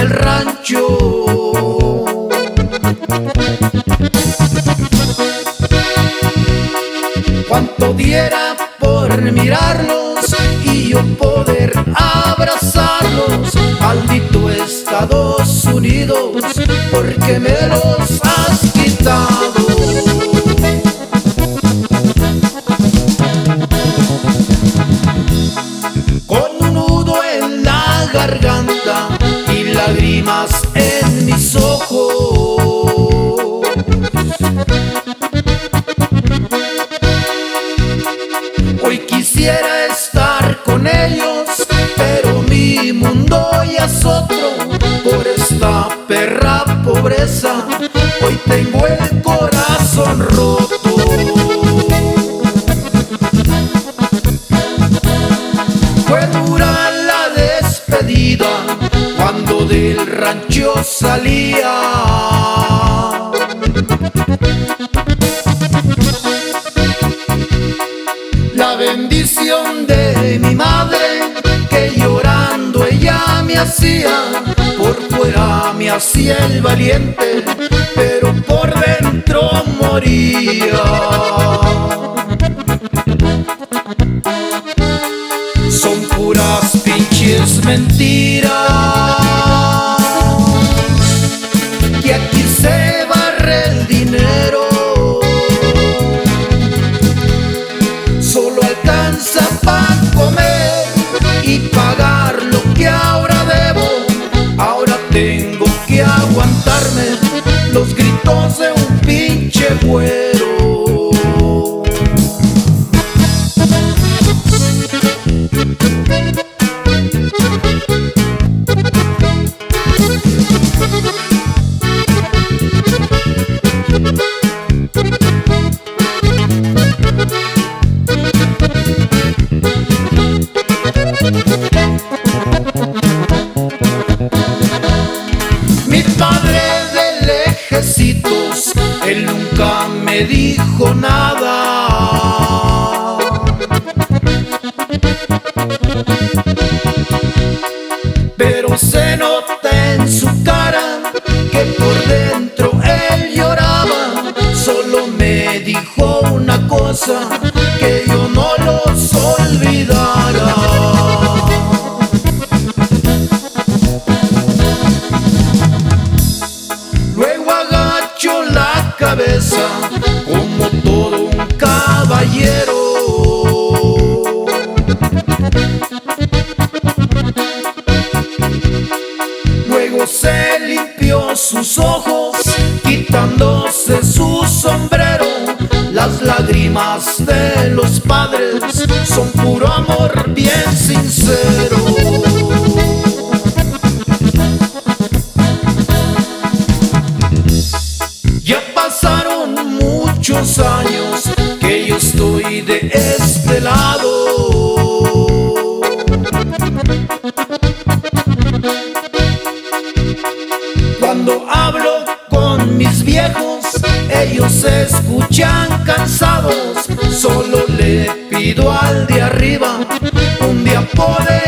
el rancho. Cuánto diera por mirarlos y yo poder abrazarlos. Maldito Estados Unidos, porque me los has quitado. Con un nudo en la garganta y lágrimas en mis ojos, hoy quisiera estar con ellos, pero mi mundo ya es otro. Por esta perra pobreza, hoy tengo el corazón roto. Fue dura la despedida cuando del rancho salía. La bendición de mi madre, que llorando ella me hacía. Por fuera me hacía el valiente, pero por dentro moría. Son puras pinches mentiras, que aquí se barre el dinero. Solo alcanza para comer y pagar lo que ahora debo. Ahora tengo que aguantarme los gritos de un pinche güero. Mi padre de lejecitos, él nunca me dijo nada. Pero se nota en su cara que por dentro él lloraba. Solo me dijo una cosa, que yo no los olvidara. Luego agacho la cabeza como todo un caballero. Luego se limpió sus ojos, quitándose su sombrero. Las lágrimas de los padres son puro amor bien sincero. Ya pasaron muchos años que yo estoy de este lado. Cuando hablo con mis viejos, ellos se escuchan cansados. Solo le pido al de arriba un día poder